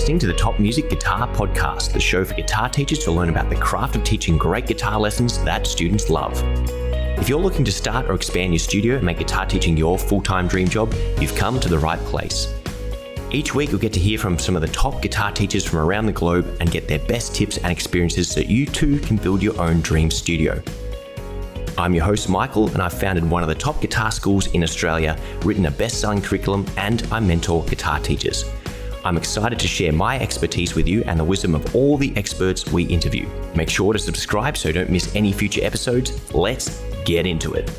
listening to the Top Music Guitar Podcast, the show for guitar teachers to learn about the craft of teaching great guitar lessons that students love. If you're looking to start or expand your studio and make guitar teaching your full-time dream job, you've come to the right place. Each week, you'll get to hear from some of the top guitar teachers from around the globe and get their best tips and experiences so you too can build your own dream studio. I'm your host, Michael, and I've founded one of the top guitar schools in Australia, written a best-selling curriculum, and I mentor guitar teachers. I'm excited to share my expertise with you and the wisdom of all the experts we interview. Make sure to subscribe so you don't miss any future episodes. Let's get into it.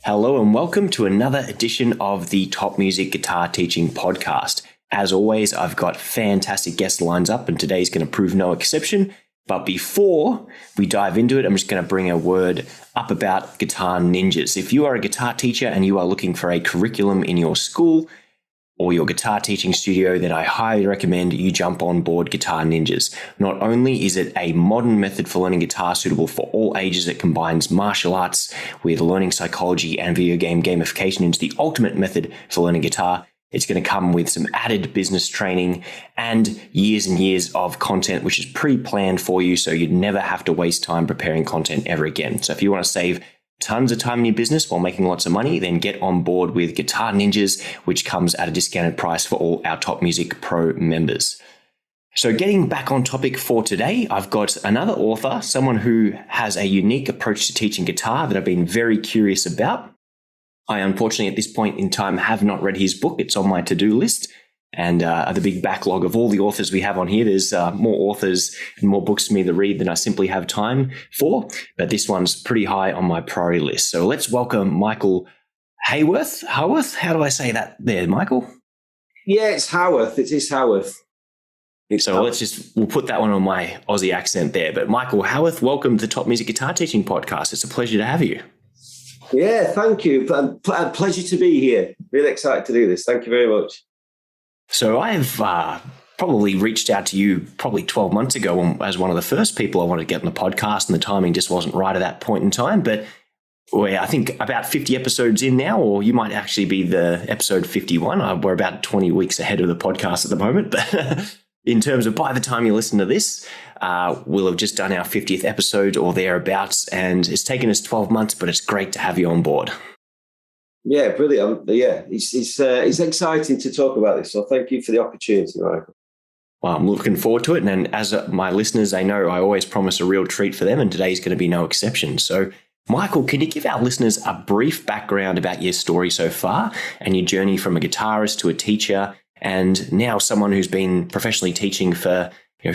Hello and welcome to another edition of the Top Music Guitar Teaching Podcast. As always, I've got fantastic guest lines up and today's going to prove no exception. But before we dive into it, I'm just going to bring a word up about Guitar Ninjas. If you are a guitar teacher and you are looking for a curriculum in your school or your guitar teaching studio, then I highly recommend you jump on board Guitar Ninjas. Not only is it a modern method for learning guitar suitable for all ages, it combines martial arts with learning psychology and video game gamification into the ultimate method for learning guitar. It's going to come with some added business training and years of content, which is pre-planned for you, so you'd never have to waste time preparing content ever again. So if you want to save tons of time in your business while making lots of money, then get on board with Guitar Ninjas, which comes at a discounted price for all our Top Music Pro members. So getting back on topic for today, I've got another author, someone who has a unique approach to teaching guitar that I've been very curious about. I unfortunately at this point in time have not read his book. It's on my to-do list. And the big backlog of all the authors we have on here, there's more authors and more books for me to read than I simply have time for. But this one's pretty high on my priority list. So let's welcome Michael Haworth. Haworth? How do I say that there, Michael? Yeah, it's Haworth. It is Haworth. We'll put that one on my Aussie accent there. But Michael Haworth, welcome to the Top Music Guitar Teaching Podcast. It's a pleasure to have you. Yeah, thank you. Pleasure to be here. Really excited to do this. Thank you very much. So I've probably reached out to you probably 12 months ago as one of the first people I wanted to get on the podcast, and the timing just wasn't right at that point in time. But we're, I think, about 50 episodes in now, or you might actually be the episode 51. We're about 20 weeks ahead of the podcast at the moment. But in terms of by the time you listen to this, we'll have just done our 50th episode or thereabouts, and it's taken us 12 months, but it's great to have you on board. Yeah, brilliant. Yeah, it's exciting to talk about this, so thank you for the opportunity, Michael. Well, I'm looking forward to it, and as my listeners, they know I always promise a real treat for them, and today's going to be no exception. So, Michael, can you give our listeners a brief background about your story so far and your journey from a guitarist to a teacher, and now someone who's been professionally teaching for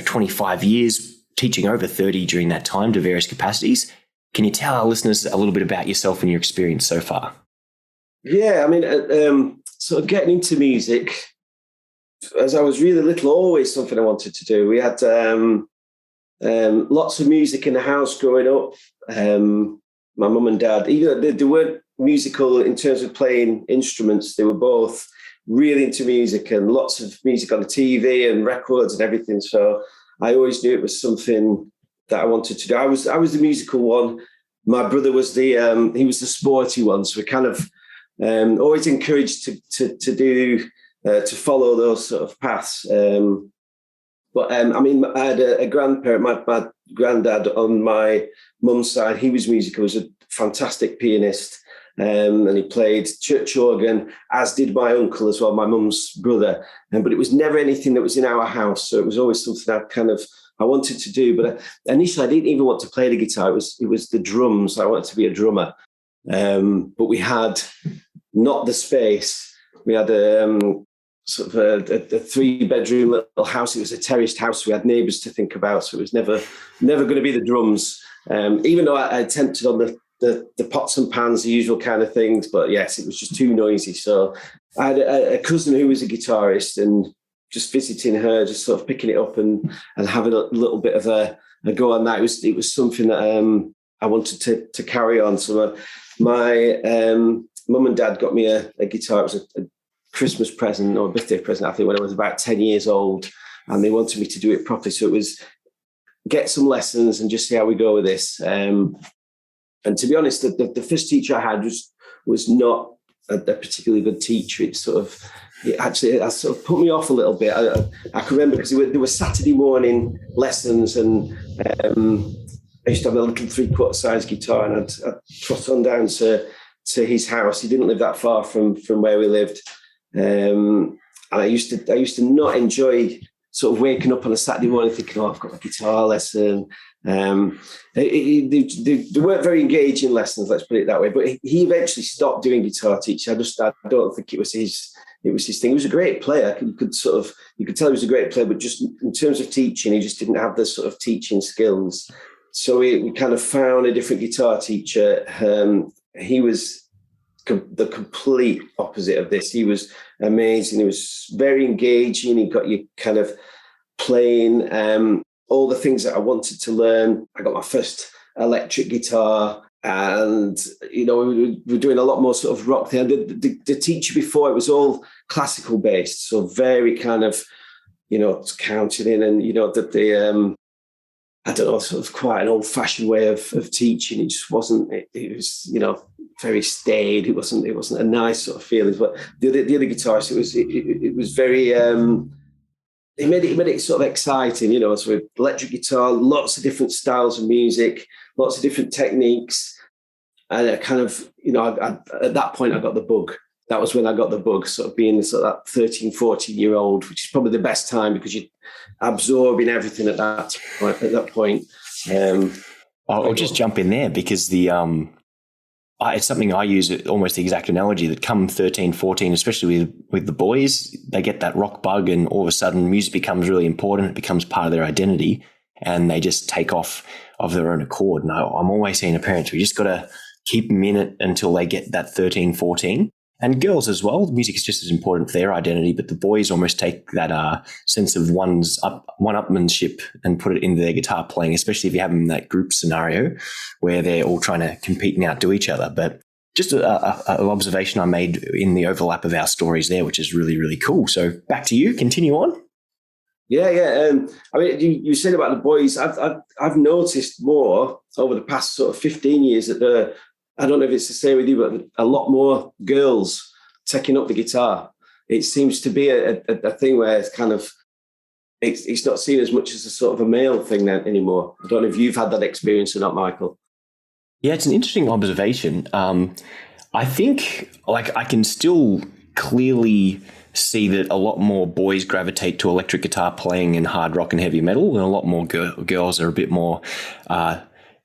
25 years, teaching over 30 during that time to various capacities? Can you tell our listeners a little bit about yourself and your experience so far? Yeah, I mean, sort of getting into music, as I was really little, always something I wanted to do. We had lots of music in the house growing up. My mum and dad, even though they weren't musical in terms of playing instruments, they were both really into music and lots of music on the TV and records and everything. So I always knew it was something that I wanted to do. I was the musical one. My brother was he was the sporty one. So we kind of always encouraged to follow those sort of paths. But I mean, I had a grandparent, my granddad on my mum's side. He was musical, was a fantastic pianist. And he played church organ, as did my uncle as well, my mum's brother. But it was never anything that was in our house. So it was always something I wanted to do. But initially, I didn't even want to play the guitar. It was the drums. I wanted to be a drummer. But we had not the space. We had a 3-bedroom little house. It was a terraced house. We had neighbours to think about. So it was never going to be the drums. Even though I attempted on the pots and pans, the usual kind of things. But yes, it was just too noisy. So I had a cousin who was a guitarist, and just visiting her, just sort of picking it up and having a little bit of a go on that. It was something that I wanted to carry on. So my mum and dad got me a guitar. It was a Christmas present or a birthday present, I think, when I was about 10 years old, and they wanted me to do it properly. So it was get some lessons and just see how we go with this. And to be honest, the first teacher I had was not a particularly good teacher. It sort of put me off a little bit. I can remember because there were Saturday morning lessons, and I used to have a little 3/4 size guitar, and I'd trot on down to his house. He didn't live that far from where we lived, and I used to not enjoy sort of waking up on a Saturday morning thinking, I've got a guitar lesson. They weren't very engaging lessons, let's put it that way. But he eventually stopped doing guitar teaching. I don't think it was his thing. He was a great player. You could tell he was a great player, but just in terms of teaching, he just didn't have the sort of teaching skills. So we kind of found a different guitar teacher. He was the complete opposite of this. He was amazing. He was very engaging. He got you kind of playing all the things that I wanted to learn. I got my first electric guitar, and we were doing a lot more sort of rock there. The teacher before, it was all classical based, so very kind of counting in, and I don't know, sort of quite an old-fashioned way of teaching. It just wasn't. It was very staid. It wasn't a nice sort of feeling. But the other guitarist, it was very. It made it sort of exciting, So with electric guitar, lots of different styles of music, lots of different techniques, and I kind of, at that point, I got the bug. That was when I got the bug, sort of being sort of that 13, 14-year-old, which is probably the best time because you're absorbing everything at that point. I'll just jump in there because it's something I use, almost the exact analogy, that come 13, 14, especially with the boys, they get that rock bug, and all of a sudden music becomes really important. It becomes part of their identity, and they just take off of their own accord. And I'm always saying to parents, we just got to keep them in it until they get that 13, 14. And girls as well, music is just as important for their identity, but the boys almost take that sense of one-upmanship and put it into their guitar playing, especially if you have them in that group scenario where they're all trying to compete and outdo each other. But just an observation I made in the overlap of our stories there, which is really, really cool. So back to you, continue on. Yeah. I mean, you said about the boys. I've noticed more over the past sort of 15 years that I don't know if it's the same with you, but a lot more girls taking up the guitar. It seems to be a thing where it's kind of, it's not seen as much as a sort of a male thing now anymore. I don't know if you've had that experience or not, Michael. Yeah, it's an interesting observation. I think I can still clearly see that a lot more boys gravitate to electric guitar playing and hard rock and heavy metal, and a lot more girls are a bit more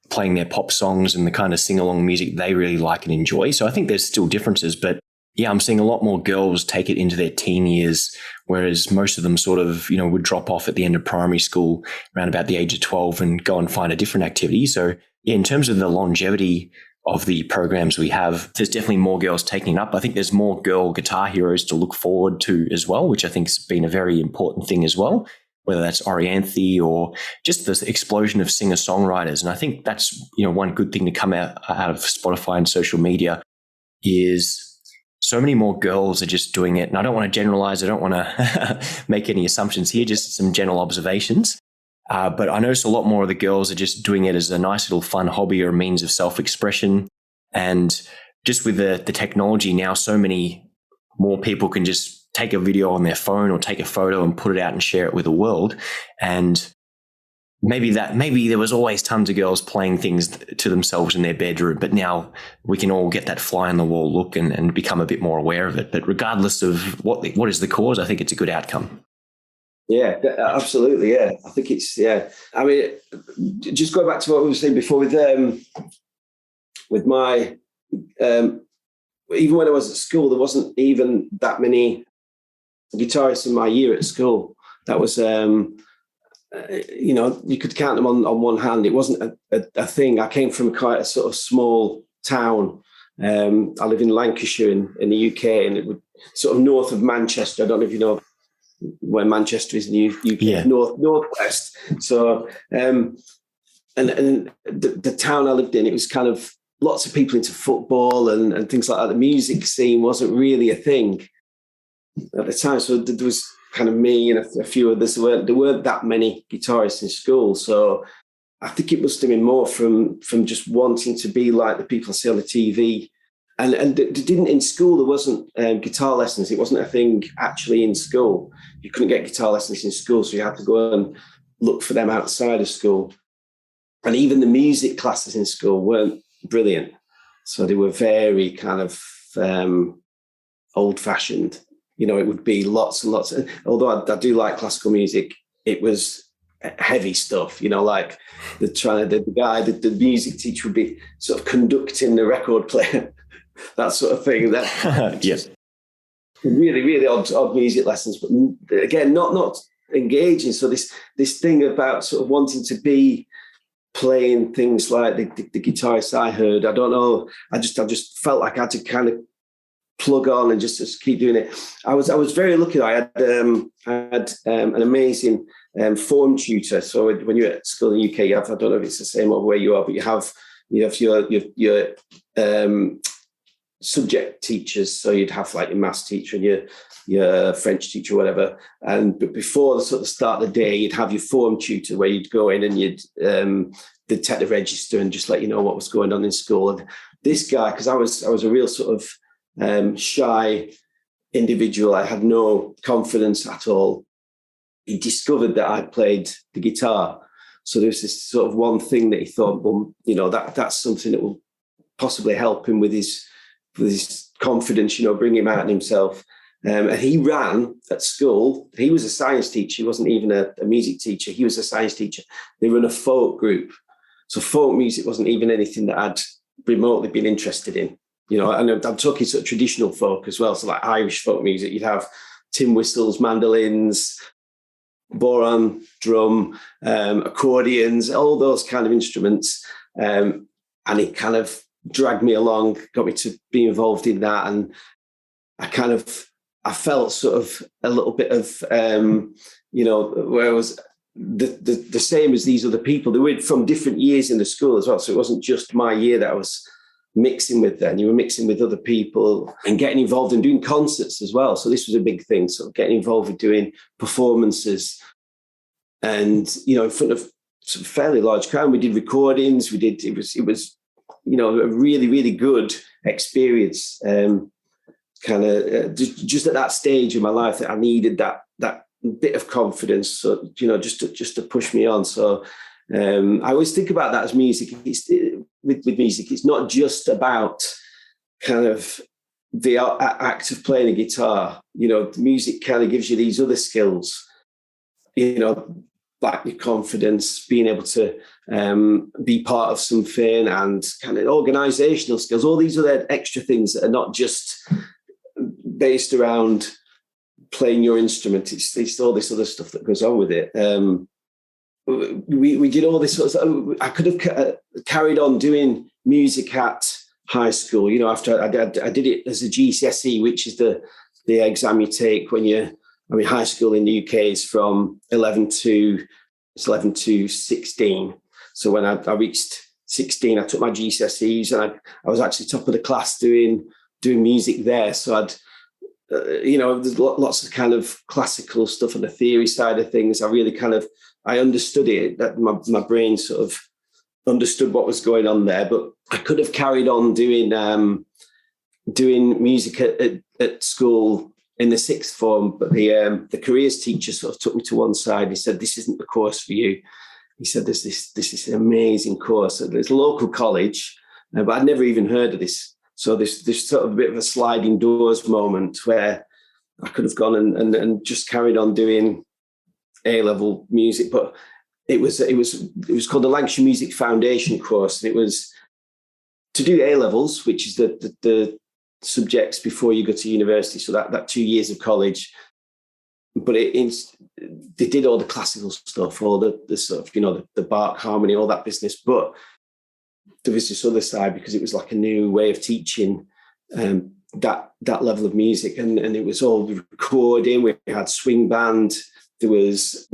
playing their pop songs and the kind of sing-along music they really like and enjoy. So I think there's still differences, but yeah, I'm seeing a lot more girls take it into their teen years, whereas most of them sort of, would drop off at the end of primary school around about the age of 12 and go and find a different activity. So yeah, in terms of the longevity of the programs we have, there's definitely more girls taking it up. I think there's more girl guitar heroes to look forward to as well, which I think has been a very important thing as well, whether that's Orianthe or just this explosion of singer-songwriters. And I think that's, one good thing to come out of Spotify and social media is so many more girls are just doing it. And I don't want to generalize. I don't want to make any assumptions here, just some general observations. But I notice a lot more of the girls are just doing it as a nice little fun hobby or a means of self-expression. And just with the technology now, so many more people can just take a video on their phone or take a photo and put it out and share it with the world. And maybe there was always tons of girls playing things to themselves in their bedroom, but now we can all get that fly on the wall look and become a bit more aware of it. But regardless of what is the cause, I think it's a good outcome. Yeah, absolutely. Yeah, I think it's, yeah. I mean, just go back to what we were saying before with my, even when I was at school, there wasn't even that many guitarists in my year at school. That was, you could count them on one hand. It wasn't a thing. I came from quite a sort of small town. I live in Lancashire in the UK, and it was sort of north of Manchester. I don't know if you know where Manchester is in the UK, yeah. Northwest. So, and the town I lived in, it was kind of lots of people into football and things like that. The music scene wasn't really a thing at the time. So there was kind of me and a few others. There weren't that many guitarists in school. So I think it must have been more from just wanting to be like the people I see on the TV. And didn't in school, there wasn't guitar lessons. It wasn't a thing actually in school. You couldn't get guitar lessons in school, so you had to go and look for them outside of school. And even the music classes in school weren't brilliant. So they were very kind of old-fashioned. You know, it would be lots and lots. Although I do like classical music, it was heavy stuff. You know, like the music teacher would be sort of conducting the record player, that sort of thing. That yes, really, really odd music lessons. But again, not engaging. So this thing about sort of wanting to be playing things like the guitarist I heard, I don't know. I just felt like I had to kind of plug on and just keep doing it. I was very lucky. I had an amazing form tutor. So when you're at school in the UK, you have, I don't know if it's the same over where you are, but you have your subject teachers. So you'd have like your maths teacher and your French teacher, whatever. But before the sort of start of the day, you'd have your form tutor where you'd go in and they'd take the register and just let you know what was going on in school. And this guy, because I was a real sort of shy individual, I had no confidence at all. He discovered that I played the guitar. So there was this sort of one thing that he thought, well, you know, that's something that will possibly help him with his confidence, you know, bring him out in himself. And he ran at school. He was a science teacher. He wasn't even a music teacher. He was a science teacher. They run a folk group. So folk music wasn't even anything that I'd remotely been interested in. You know, and I'm talking sort of traditional folk as well. So like Irish folk music, you'd have tin whistles, mandolins, bodhrán, drum, accordions, all those kind of instruments. And it kind of dragged me along, got me to be involved in that. And I felt sort of a little bit of, you know, where I was the same as these other people. They were from different years in the school as well. So it wasn't just my year that I was mixing with then. You were mixing with other people and getting involved in doing concerts as well. So this was a big thing. So getting involved with doing performances and, you know, in front of some fairly large crowd. We did recordings. It was, you know, a really, really good experience. Kind of just at that stage in my life that I needed that bit of confidence. So, you know, just to push me on. So I always think about that as music. With music, it's not just about kind of the act of playing a guitar. You know, the music kind of gives you these other skills, you know, like your confidence, being able to be part of something, and kind of organizational skills, all these other extra things that are not just based around playing your instrument. It's all this other stuff that goes on with it. We did all this sort of. I could have carried on doing music at high school. You know, after I did it as a GCSE, which is the exam you take when high school in the UK is from 11 to 16. So when I reached 16, I took my GCSEs and I was actually top of the class doing music there. So you know, there's lots of kind of classical stuff on the theory side of things. I understood it, that my brain sort of understood what was going on there, but I could have carried on doing music at school in the sixth form. But the careers teacher sort of took me to one side. He said, "This isn't the course for you." He said, "This is an amazing course. There's a local college," but I'd never even heard of this. So this sort of a bit of a sliding doors moment where I could have gone and just carried on doing A-level music, but it was called the Lancashire Music Foundation course, and it was to do A-levels, which is the subjects before you go to university. So that 2 years of college, but they did all the classical stuff, all the sort of, you know, the Bach harmony, all that business, but there was this other side because it was like a new way of teaching that level of music, and it was all recording. We had swing band. We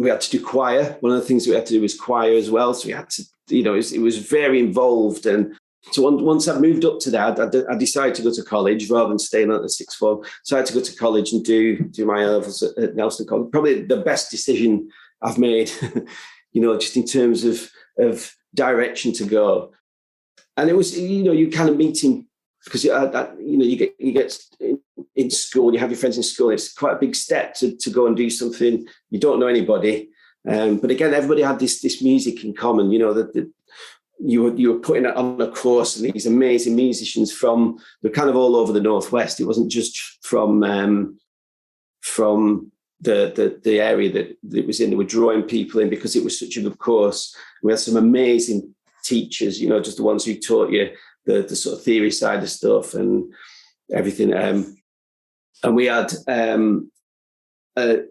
had to do choir. One of the things we had to do was choir as well. So we had to, you know, it was very involved. And so once I moved up to that, I decided to go to college rather than staying at the sixth form. So I had to go to college and do my levels at Nelson College. Probably the best decision I've made, you know, just in terms of of direction to go. And it was, you kind of meeting, because you get in school, you have your friends in school. It's quite a big step to go and do something. You don't know anybody, but again, everybody had this music in common. That you were putting it on a course, and these amazing musicians they're kind of all over the Northwest. It wasn't just from the area that it was in. They were drawing people in because it was such a good course. We had some amazing teachers, just the ones who taught you the sort of theory side of stuff and everything. And we had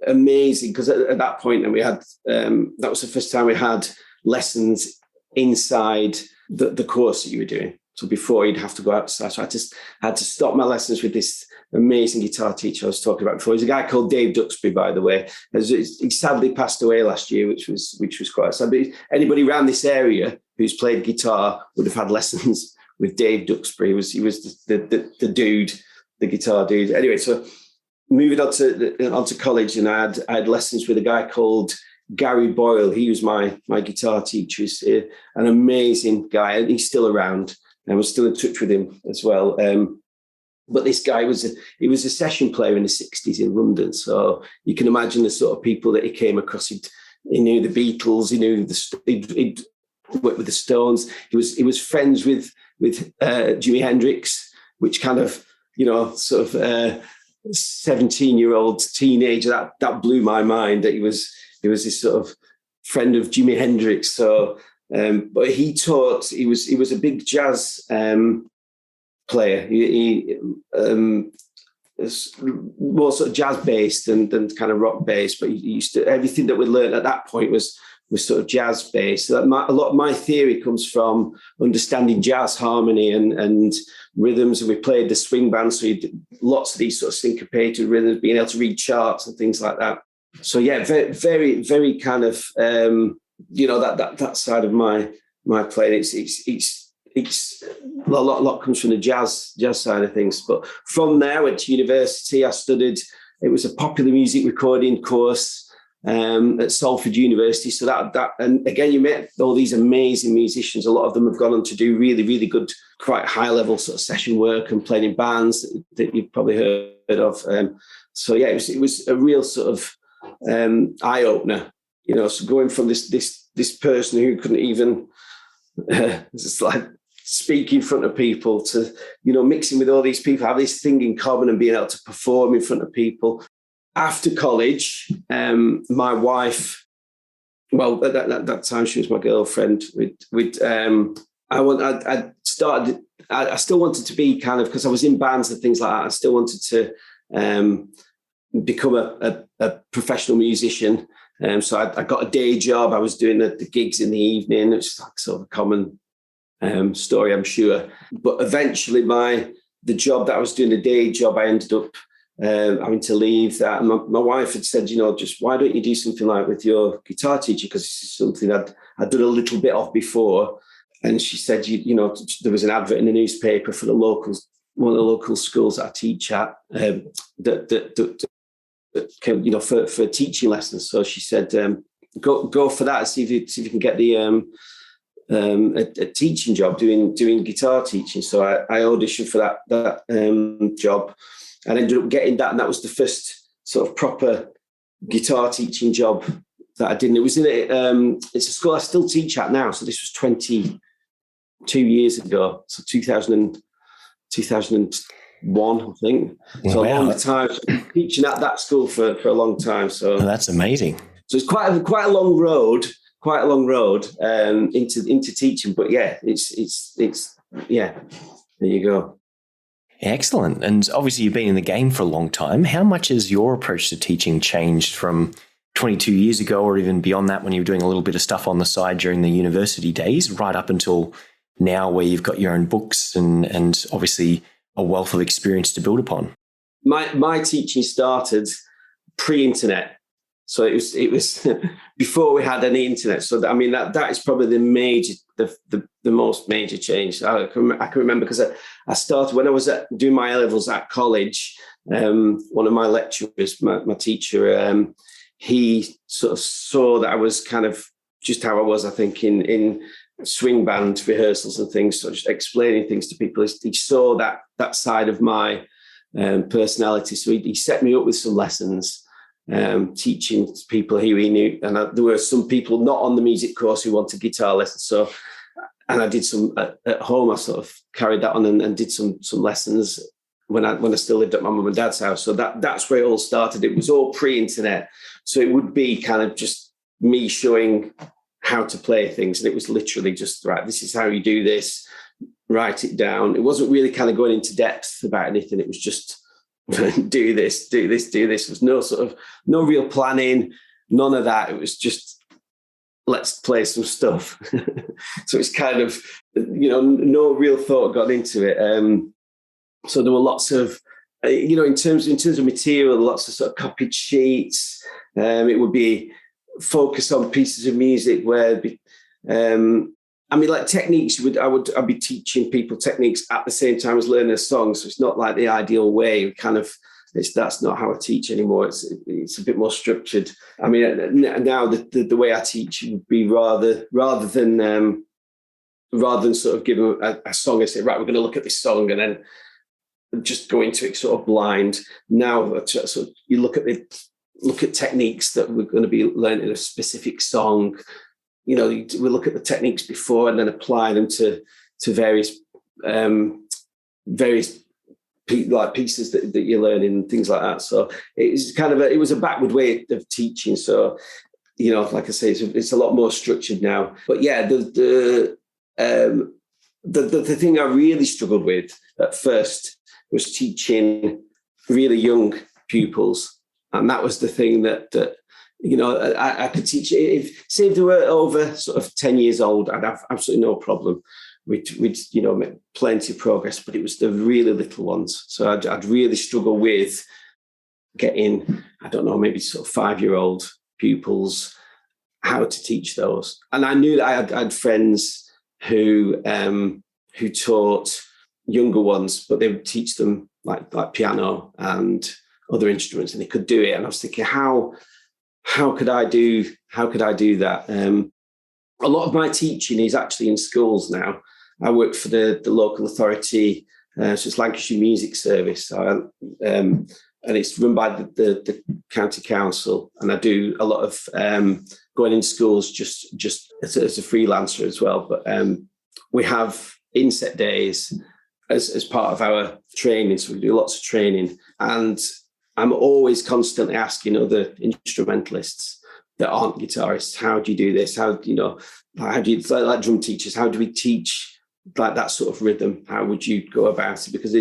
amazing, because at that point, and we had that was the first time we had lessons inside the course that you were doing. So before, you'd have to go outside. So I just had to stop my lessons with this amazing guitar teacher I was talking about before. He's a guy called Dave Duxbury, by the way. He sadly passed away last year, which was quite sad. But anybody around this area who's played guitar would have had lessons with Dave Duxbury. He was the dude, the guitar dude. Anyway, so moving on to college, and I had lessons with a guy called Gary Boyle. He was my guitar teacher. He's an amazing guy, and he's still around. And I was still in touch with him as well. But this guy was a session player in the 60s in London. So you can imagine the sort of people that he came across. He knew the Beatles. He knew he'd worked with the Stones. He was friends with Jimi Hendrix, which kind of, sort of 17-year-old teenager, that blew my mind that he was this sort of friend of Jimi Hendrix. So, but he taught. He was a big jazz player. He more sort of jazz based than kind of rock based. But he used to, everything that we learned at that point was sort of jazz based. So a lot of my theory comes from understanding jazz harmony and rhythms. And we played the swing band, so you did lots of these sort of syncopated rhythms, being able to read charts and things like that. So yeah, very, very, very kind of that side of my playing. It's a lot comes from the jazz side of things. But from there, I went to university. I studied. It was a popular music recording course at Salford University. So that and again, you met all these amazing musicians. A lot of them have gone on to do really, really good, quite high level sort of session work and playing in bands that you've probably heard of. So yeah, it was a real sort of eye opener. So going from this person who couldn't even just like speak in front of people to mixing with all these people, have this thing in common and being able to perform in front of people. After college, my wife, well, at that time she was my girlfriend. I still wanted to be kind of, because I was in bands and things like that. I still wanted to become a professional musician. So I got a day job. I was doing the gigs in the evening. It's like sort of a common story, I'm sure. But eventually, the job that I was doing, the day job, I ended up having to leave that. And my wife had said, just why don't you do something like with your guitar teacher? Because this is something I'd done a little bit of before. And she said, there was an advert in the newspaper for one of the local schools that I teach at for teaching lessons. So she said, go for that and see if you can get a teaching job doing guitar teaching. So I auditioned for that job and ended up getting that. And that was the first sort of proper guitar teaching job that I did. And it was it's a school I still teach at now. So this was 22 years ago. So 2001, I think. So wow. A long time. Teaching at that school for a long time. So that's amazing. So it's quite a long road. Into teaching, but yeah, it's yeah. There you go. Excellent. And obviously you've been in the game for a long time. How much has your approach to teaching changed from 22 years ago, or even beyond that, when you were doing a little bit of stuff on the side during the university days, right up until now, where you've got your own books and obviously a wealth of experience to build upon? My teaching started pre-internet. So it was before we had any internet. So I mean that is probably the most major change. I can remember because I started when I was doing my A-levels at college. One of my lecturers, my teacher, he sort of saw that I was kind of just how I was, I think, in swing band rehearsals and things, so just explaining things to people. He saw that side of my personality. So he set me up with some lessons, teaching people who he knew. And there were some people not on the music course who wanted guitar lessons. So, and I did some at home. I sort of carried that on and did some lessons when I still lived at my mum and dad's house. So that's where it all started. It was all pre-internet. So it would be kind of just me showing how to play things. And it was literally just, right, this is how you do this, write it down. It wasn't really kind of going into depth about anything. It was just do this. There was no real planning, none of that. It was just, let's play some stuff. So it's kind of, no real thought got into it. So there were lots of, in terms of material, lots of sort of copied sheets. It would be focus on pieces of music where, like techniques. I'd be teaching people techniques at the same time as learning a song. So it's not like the ideal way. That's not how I teach anymore. It's a bit more structured. I mean, now the way I teach would be rather than sort of give them a song and say, right, we're going to look at this song and then just go into it sort of blind. Now, so you look at techniques that we're going to be learning a specific song. We look at the techniques before and then apply them to various pieces that you're learning and things like that. So it was a backward way of teaching. So, like I say, it's a lot more structured now. But yeah, the thing I really struggled with at first was teaching really young pupils. And that was the thing that I could teach. If they were over sort of 10 years old, I'd have absolutely no problem. We'd make plenty of progress, but it was the really little ones. So I'd really struggle with getting, I don't know, maybe sort of 5-year-old pupils, how to teach those. And I knew that I had friends who taught younger ones, but they would teach them like piano and other instruments, and they could do it. And I was thinking, how could I do that? A lot of my teaching is actually in schools now. I work for the local authority, so it's Lancashire Music Service, and it's run by the county council. And I do a lot of going in schools just as a freelancer as well. But we have inset days as part of our training, so we do lots of training, and I'm always constantly asking other instrumentalists that aren't guitarists, how do you do this? How do you, like drum teachers, how do we teach like that sort of rhythm? How would you go about it? Because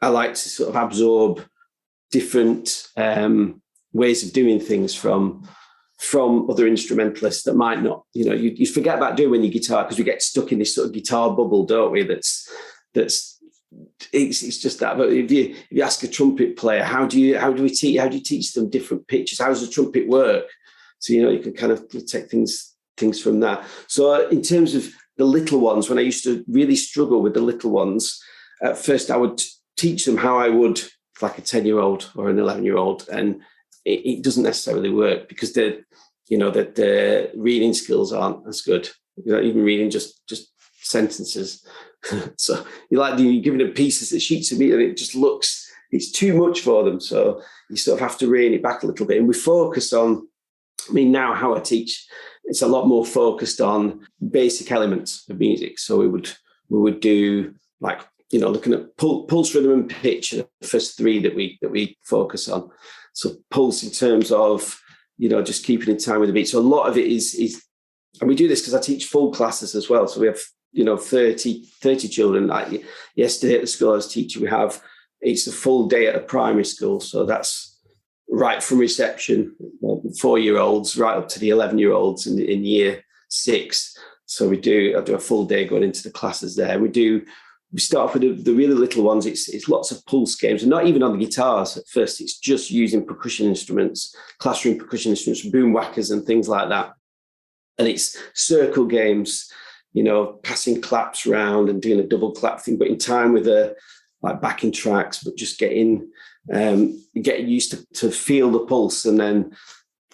I like to sort of absorb different ways of doing things from other instrumentalists that might not, you forget about doing when you guitar, because we get stuck in this sort of guitar bubble, don't we? It's just that. But if you ask a trumpet player, how do you teach them different pitches? How does the trumpet work? So you can kind of take things from that. So in terms of the little ones, when I used to really struggle with the little ones, at first I would teach them how I would like a 10-year-old or an 11-year-old, and it doesn't necessarily work because the reading skills aren't as good. Even reading just sentences. So you're giving them pieces of sheets of meat, and it just looks, it's too much for them. So you sort of have to rein it back a little bit. And we focus on, now how I teach, it's a lot more focused on basic elements of music. So we would do like, looking at pulse, rhythm and pitch are the first three that we focus on. So pulse in terms of, just keeping in time with the beat. So a lot of it is, and we do this because I teach full classes as well. So we have 30 children. Like yesterday at the school I was teaching, it's a full day at a primary school. So that's right from reception, 4-year-olds, right up to the 11-year-olds in year 6. So I do a full day going into the classes there. We start off with the really little ones. It's lots of pulse games, and not even on the guitars at first. It's just using percussion instruments, classroom percussion instruments, boom whackers and things like that. And it's circle games, passing claps around and doing a double clap thing, but in time with like backing tracks, but just getting used to feel the pulse and then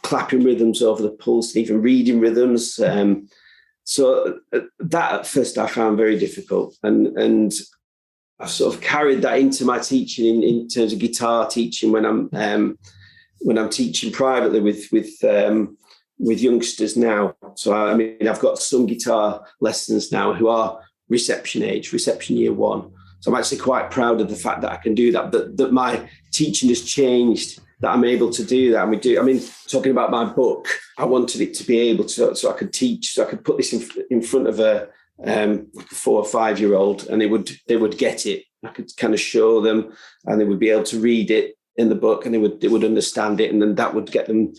clapping rhythms over the pulse, even reading rhythms. So that at first I found very difficult, and I sort of carried that into my teaching in terms of guitar teaching when I'm teaching privately with youngsters now. So I mean, I've got some guitar lessons now who are reception year 1. So I'm actually quite proud of the fact that I can do that my teaching has changed, that I'm able to do that. And I mean, talking about my book, I wanted it to be able to, so I could teach, so I could put this in front of a 4 or 5 year old, and they would get it. I could kind of show them, and they would be able to read it in the book, and they would understand it, and then that would get them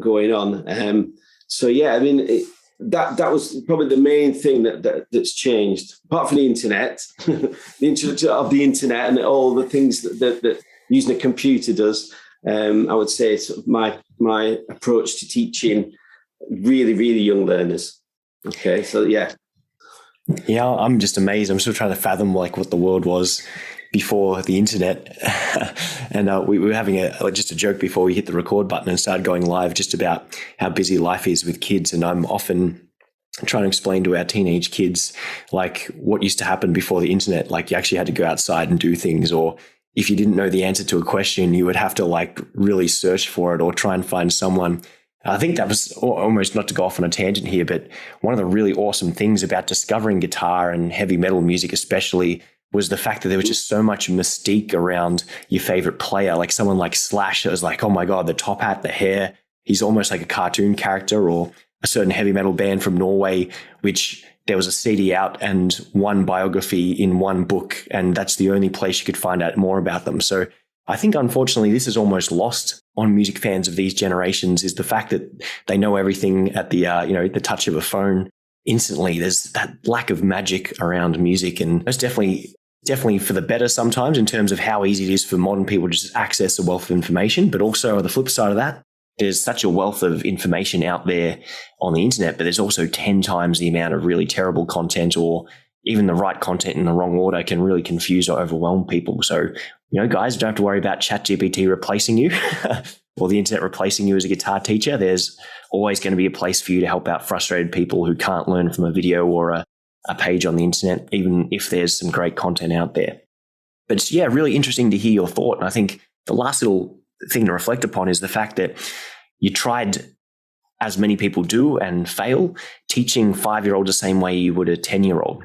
going on. So yeah, I mean, that was probably the main thing that's changed, apart from the internet, the introduction of the internet and all the things that using a computer does. I would say sort of my approach to teaching really, really young learners. Okay, so yeah. Yeah, I'm just amazed. I'm still trying to fathom like what the world was before the internet. And we were having just a joke before we hit the record button and started going live, just about how busy life is with kids. And I'm often trying to explain to our teenage kids like what used to happen before the internet. Like you actually had to go outside and do things, or if you didn't know the answer to a question, you would have to like really search for it or try and find someone. I think that was almost, not to go off on a tangent here, but one of the really awesome things about discovering guitar and heavy metal music especially was the fact that there was just so much mystique around your favorite player. Like someone like Slash, it was like, oh my God, the top hat, the hair, he's almost like a cartoon character. Or a certain heavy metal band from Norway, which there was a CD out and one biography in one book, and that's the only place you could find out more about them. So I think, unfortunately, this is almost lost on music fans of these generations, is the fact that they know everything at the the touch of a phone instantly. There's that lack of magic around music, and it's definitely for the better sometimes in terms of how easy it is for modern people to just access a wealth of information. But also on the flip side of that, there's such a wealth of information out there on the internet, but there's also 10 times the amount of really terrible content, or even the right content in the wrong order can really confuse or overwhelm people. So, guys, don't have to worry about ChatGPT replacing you or the internet replacing you as a guitar teacher. There's always going to be a place for you to help out frustrated people who can't learn from a video or a page on the internet, even if there's some great content out there. But it's, really interesting to hear your thought. And I think the last little thing to reflect upon is the fact that you tried, as many people do and fail, teaching 5-year-olds the same way you would a 10-year-old.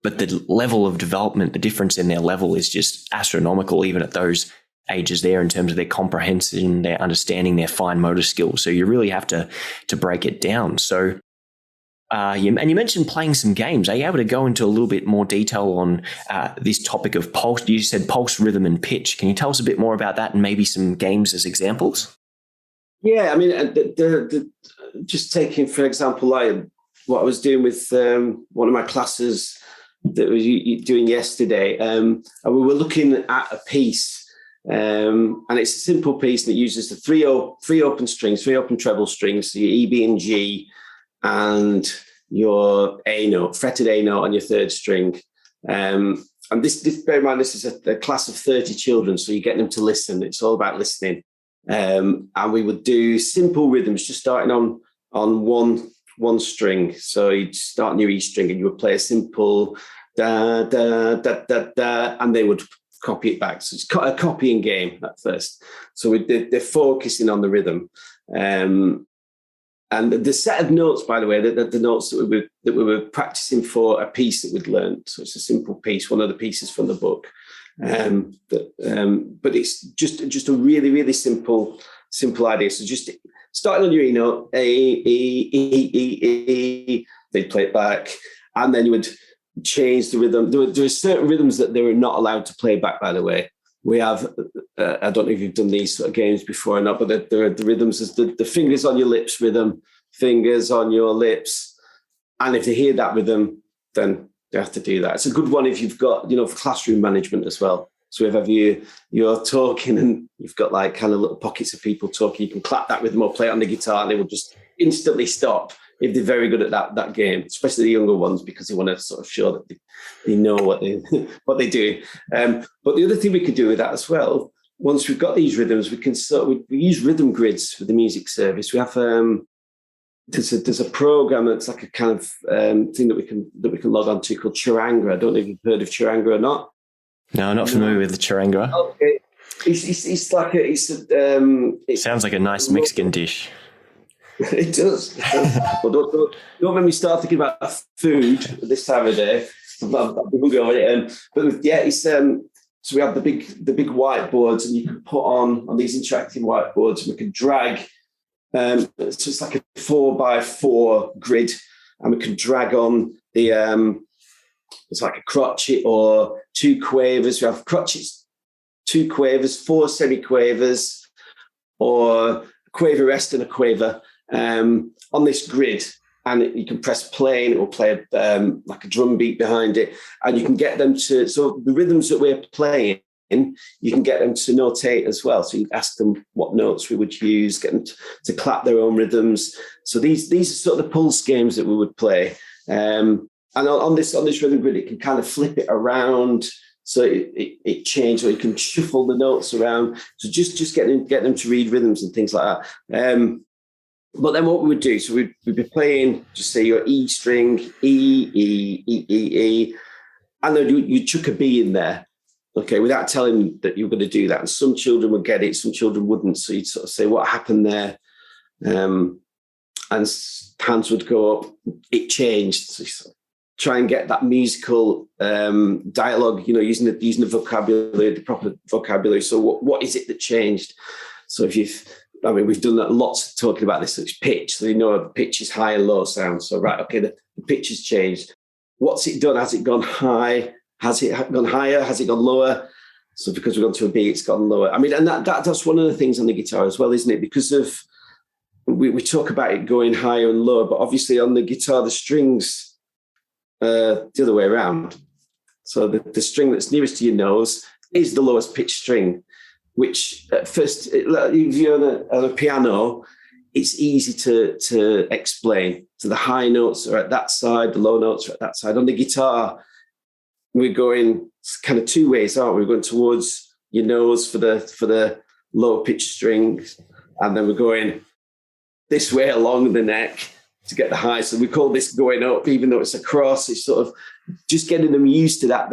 But the level of development, the difference in their level is just astronomical, even at those ages there, in terms of their comprehension, their understanding, their fine motor skills. So you really have to break it down. So, you mentioned playing some games. Are you able to go into a little bit more detail on this topic of pulse? You said pulse, rhythm, and pitch. Can you tell us a bit more about that and maybe some games as examples? Yeah, I mean, just taking, for example, like what I was doing with one of my classes that was doing yesterday, and we were looking at a piece, and it's a simple piece that uses the three open treble strings, so your E, B, and G, and your A note, fretted A note on your third string. And this, bear in mind, this is a class of 30 children, so you get them to listen. It's all about listening. And we would do simple rhythms, just starting on one string. So you'd start on your E string and you would play a simple da, da, da, da, da, and they would copy it back. So it's a copying game at first. So they're focusing on the rhythm. And the set of notes, by the way, the notes that we were practicing for a piece that we'd learned. So it's a simple piece, one of the pieces from the book. But it's just a really, really simple idea. So just starting on your E note, A, E, E, E, E, they'd play it back, and then you would change the rhythm. There are certain rhythms that they were not allowed to play back, by the way. We have, I don't know if you've done these sort of games before or not, but there are the rhythms, is the fingers on your lips rhythm, fingers on your lips. And if they hear that rhythm, then they have to do that. It's a good one if you've got, for classroom management as well. So if you're talking and you've got like kind of little pockets of people talking, you can clap that rhythm or play it on the guitar and they will just instantly stop if they're very good at that game, especially the younger ones, because they want to sort of show that they know what they do. But the other thing we could do with that as well, once we've got these rhythms, we use rhythm grids for the music service. We have there's a program that's like a kind of thing that we can log on to called Charanga. I don't know if you've heard of Charanga or not. No, not familiar with the Charanga. Okay. It's like it sounds like a nice Mexican dish. It does. Well, don't make me start thinking about food at this time of day. I'll be hungry already. But yeah, it's so we have the big whiteboards, and you can put on these interactive whiteboards, and we can drag. So it's like a 4x4 grid, and we can drag on the it's like a crotchet or two quavers. We have crotchets, two quavers, four semi-quavers, or a quaver rest and a quaver on this grid. And you can press play, and it will play like a drum beat behind it. And you can get them to, so the rhythms that we're playing, you can get them to notate as well. So you ask them what notes we would use, get them to clap their own rhythms. So these are sort of the pulse games that we would play. And on this rhythm grid, it can kind of flip it around. So it changes, or you can shuffle the notes around. So just get them to read rhythms and things like that. But then what we would do, so we'd be playing, just say your E string, E, and then you'd chuck a B in there, okay, without telling them that you were going to do that. And some children would get it, some children wouldn't. So you'd sort of say, what happened there? And hands would go up, it changed. So you sort of try and get that musical dialogue, using the vocabulary, the proper vocabulary. So what is it that changed? So we've done that lots talking about this. It's pitch. So the pitch is high and low sound. So right, okay, the pitch has changed. What's it done? Has it gone high? Has it gone higher? Has it gone lower? So because we've gone to a B, it's gone lower. I mean, and that's one of the things on the guitar as well, isn't it? Because of we talk about it going higher and lower, but obviously on the guitar, the strings the other way around. So the string that's nearest to your nose is the lowest pitch string, which at first, if you're on a piano, it's easy to explain. So the high notes are at that side, the low notes are at that side. On the guitar, we're going kind of two ways, aren't we? We're going towards your nose for the low pitch strings, and then we're going this way along the neck to get the high. So we call this going up, even though it's a cross. It's sort of just getting them used to that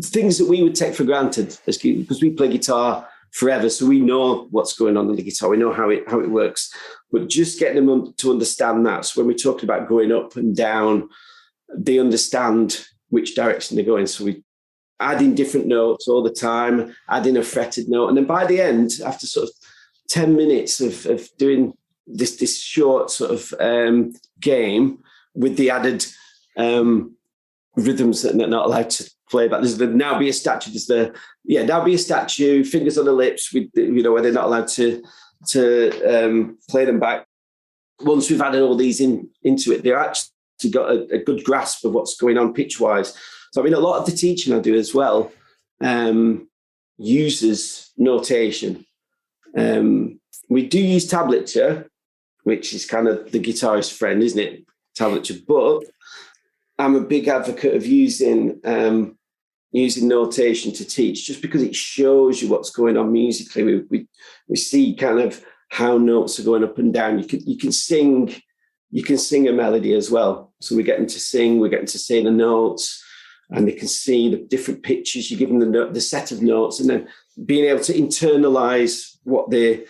things that we would take for granted, because we play guitar forever, so we know what's going on the guitar. We know how it works, but just getting them to understand that. So when we're talking about going up and down, they understand which direction they're going. So we add in different notes all the time, add in a fretted note, and then by the end, after sort of 10 minutes of doing this short sort of game with the added rhythms that they're not allowed to play back. There's the now be a statue. Now be a statue, fingers on the lips, where they're not allowed to play them back. Once we've added all these into it, they're actually got a good grasp of what's going on pitch-wise. So, I mean, a lot of the teaching I do as well uses notation. We do use tablature, which is kind of the guitarist's friend, isn't it? Tablature. But I'm a big advocate of using notation to teach, just because it shows you what's going on musically. We see kind of how notes are going up and down. You can sing a melody as well. So we're getting to sing, we're getting to say the notes, and they can see the different pitches. You give them the set of notes, and then being able to internalize what they're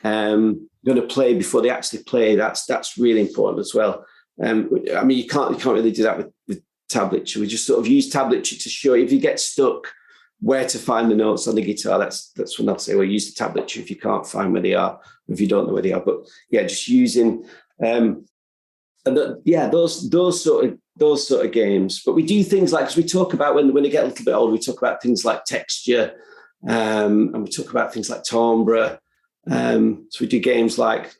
going to play before they actually play. That's really important as well. I mean, you can't really do that with tablature. We just sort of use tablature to show you, if you get stuck, where to find the notes on the guitar. That's when I'll say, well, use the tablature if you can't find where they are, if you don't know where they are. But yeah, just using those sort of games. But we do things like, because we talk about when they get a little bit older, we talk about things like texture, and we talk about things like timbre. So we do games like,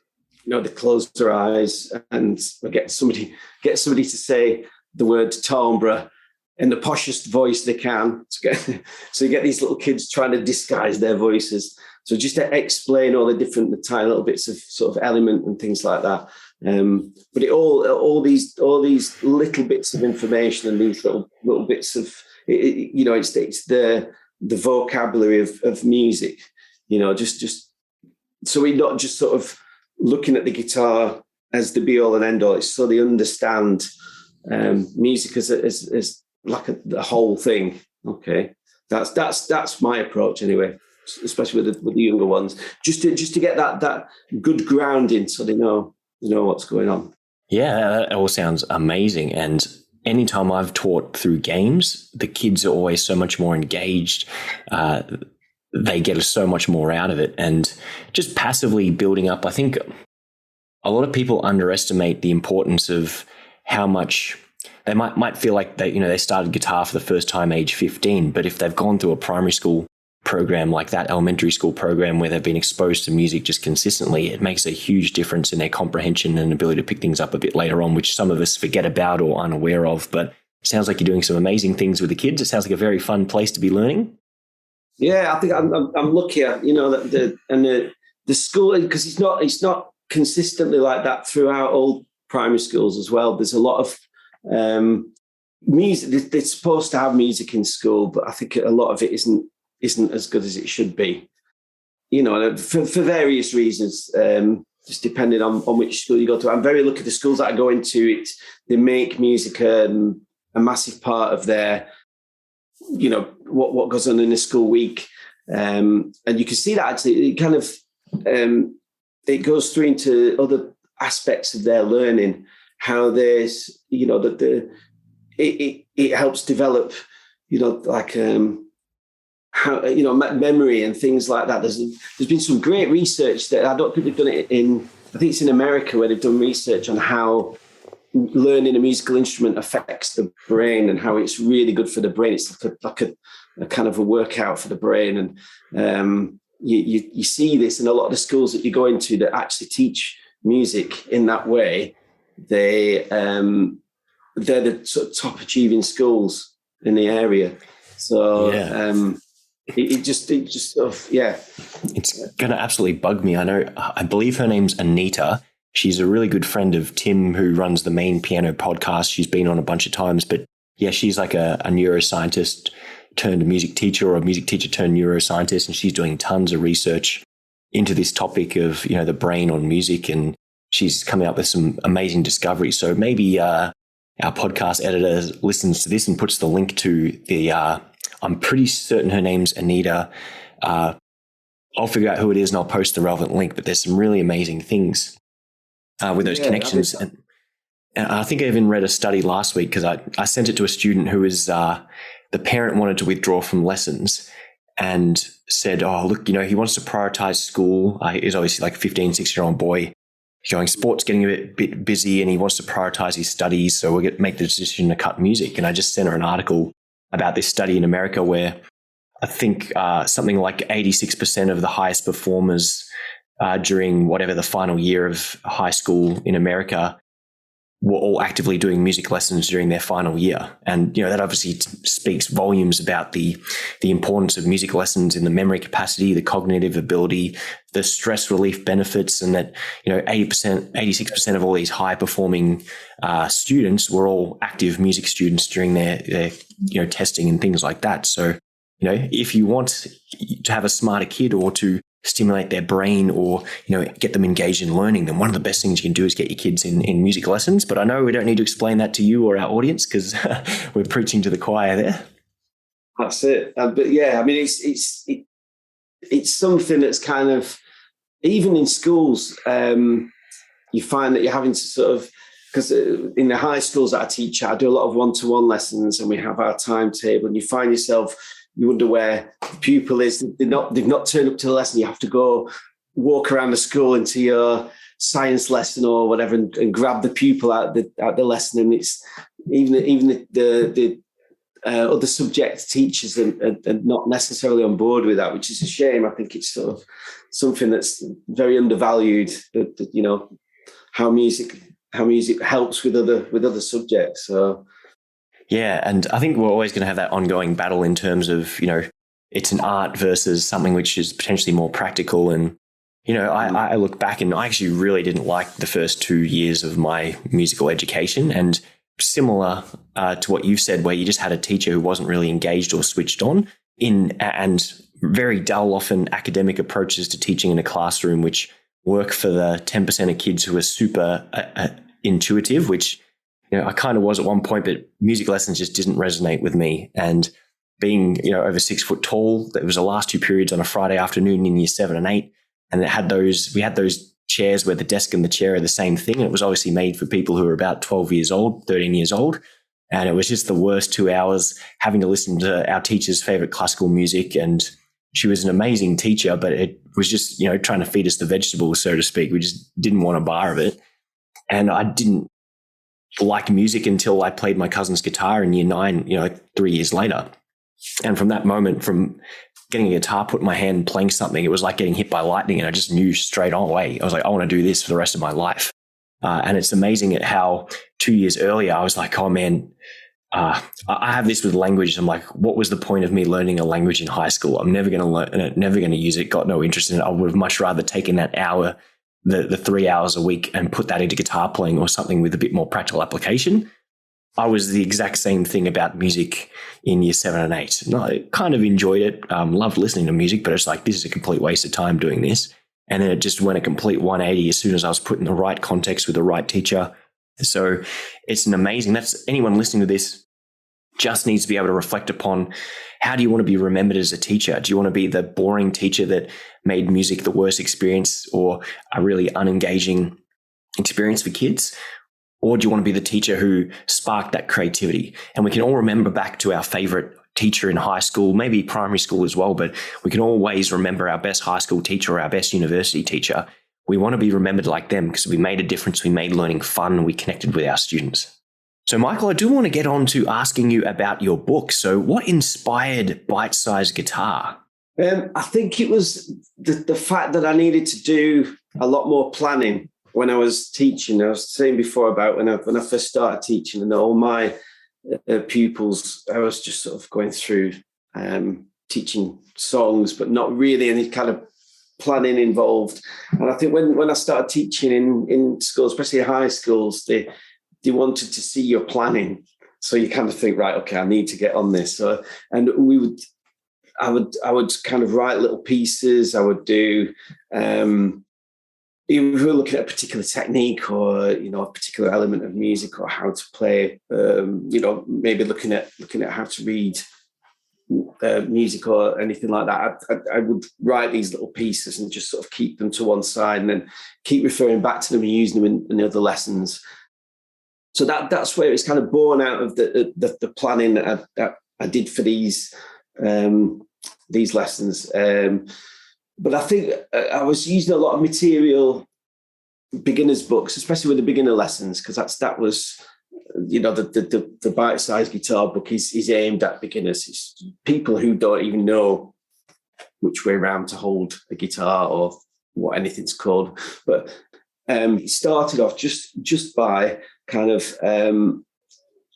they close their eyes, and we get somebody to say the word timbre in the poshest voice they can. So you get these little kids trying to disguise their voices. So just to explain all the tiny little bits of sort of element and things like that. But all these little bits of information and these little bits of, it's the the vocabulary of music, just so we're not just sort of looking at the guitar as the be all and end all. It's so they understand music as like a whole thing. Okay, that's my approach anyway, especially with the younger ones, just to get that good grounding, so they know what's going on. Yeah, that all sounds amazing. And anytime I've taught through games, the kids are always so much more engaged. They get so much more out of it. And just passively building up, I think a lot of people underestimate the importance of how much they might feel like they started guitar for the first time age 15, but if they've gone through a primary school program like that, elementary school program where they've been exposed to music just consistently, it makes a huge difference in their comprehension and ability to pick things up a bit later on, which some of us forget about or aren't aware of. But it sounds like you're doing some amazing things with the kids. It sounds like a very fun place to be learning. Yeah, I think I'm lucky, that the school, because it's not consistently like that throughout all primary schools as well. There's a lot of music. They're supposed to have music in school, but I think a lot of it isn't as good as it should be, for various reasons, just depending on which school you go to. I'm very lucky the schools that I go into, they make music a massive part of their, what goes on in a school week. And you can see that actually it kind of, it goes through into other aspects of their learning, how there's, that it helps develop, how memory and things like that. There's been some great research that I don't think they've done it I think it's in America, where they've done research on how learning a musical instrument affects the brain and how it's really good for the brain. It's like a kind of a workout for the brain. And you see this in a lot of the schools that you go into that actually teach music in that way. They're the sort of top achieving schools in the area. So yeah. It just sort of, yeah. It's going to absolutely bug me. I believe her name's Anita. She's a really good friend of Tim, who runs the Main Piano podcast. She's been on a bunch of times, but yeah, she's like a neuroscientist turned music teacher, or a music teacher turned neuroscientist. And she's doing tons of research into this topic of, the brain on music. And she's coming up with some amazing discoveries. So maybe our podcast editor listens to this and puts the link to the, I'm pretty certain her name's Anita. I'll figure out who it is and I'll post the relevant link, but there's some really amazing things with those connections. And I think I even read a study last week, because I sent it to a student who was, the parent wanted to withdraw from lessons and said, oh, look, he wants to prioritize school. He's obviously like a 15, 16-year-old boy going, sports getting a bit busy, and he wants to prioritize his studies. So we're going to make the decision to cut music. And I just sent her an article about this study in America where I think something like 86% of the highest performers during whatever the final year of high school in America were all actively doing music lessons during their final year. And, that obviously speaks volumes about the importance of music lessons in the memory capacity, the cognitive ability, the stress relief benefits, and that, 86% of all these high performing students were all active music students during their testing and things like that. So, if you want to have a smarter kid, or to stimulate their brain, or, get them engaged in learning, then one of the best things you can do is get your kids in music lessons. But I know we don't need to explain that to you or our audience, because we're preaching to the choir there. That's it. But yeah, I mean, it's something that's kind of, even in schools, you find that you're having to sort of, because in the high schools that I teach at, I do a lot of one-to-one lessons, and we have our timetable, and you find yourself, you wonder where the pupil is. They've not turned up to the lesson. You have to go walk around the school into your science lesson or whatever, and grab the pupil out the lesson. And it's even the other subject teachers are not necessarily on board with that, which is a shame. I think it's sort of something that's very undervalued. That how music helps with other subjects. So. Yeah, and I think we're always going to have that ongoing battle in terms of, it's an art versus something which is potentially more practical. And, I look back and I actually really didn't like the first 2 years of my musical education. And similar to what you've said, where you just had a teacher who wasn't really engaged or switched on, and very dull, often academic approaches to teaching in a classroom, which work for the 10% of kids who are super intuitive, which, I kind of was at one point, but music lessons just didn't resonate with me. And being, over 6 foot tall, it was the last 2 periods on a Friday afternoon in year 7 and 8. And we had those chairs where the desk and the chair are the same thing. And it was obviously made for people who are about 12 years old, 13 years old. And it was just the worst 2 hours having to listen to our teacher's favorite classical music. And she was an amazing teacher, but it was just, trying to feed us the vegetables, so to speak. We just didn't want a bar of it. And I didn't like music until I played my cousin's guitar in year 9, 3 years later. And from that moment, from getting a guitar, put in my hand, playing something, it was like getting hit by lightning. And I just knew straight away. I was like, I want to do this for the rest of my life. And it's amazing at how 2 years earlier, I was like, oh man, I have this with language. I'm like, what was the point of me learning a language in high school? I'm never going to learn it, never going to use it, got no interest in it. I would have much rather taken that hour, the 3 hours a week, and put that into guitar playing or something with a bit more practical application. I was the exact same thing about music in year 7 and 8. And I kind of enjoyed it, loved listening to music, but it's like, this is a complete waste of time doing this. And then it just went a complete 180 as soon as I was put in the right context with the right teacher. So it's that's anyone listening to this just needs to be able to reflect upon, how do you want to be remembered as a teacher? Do you want to be the boring teacher that made music the worst experience or a really unengaging experience for kids? Or do you want to be the teacher who sparked that creativity? And we can all remember back to our favorite teacher in high school, maybe primary school as well, but we can always remember our best high school teacher or our best university teacher. We want to be remembered like them because we made a difference. We made learning fun and we connected with our students. So Michael, I do want to get on to asking you about your book. So what inspired BiteSize Guitar? I think it was the fact that I needed to do a lot more planning when I was teaching. I was saying before about when I first started teaching, and all my pupils, I was just sort of going through teaching songs, but not really any kind of planning involved. And I think when I started teaching in schools, especially high schools, they wanted to see your planning. So you kind of think, right, okay, I need to get on this. So, and I would kind of write little pieces. I would do, if we were looking at a particular technique or, a particular element of music or how to play, maybe looking at how to read music or anything like that, I would write these little pieces and just sort of keep them to one side and then keep referring back to them and using them in the other lessons. So that's where it's kind of born out of the planning that I did for these lessons. But I think I was using a lot of material, beginners books, especially with the beginner lessons, because that was, the BiteSize Guitar book is aimed at beginners. It's people who don't even know which way around to hold a guitar or what anything's called. But it started off just by kind of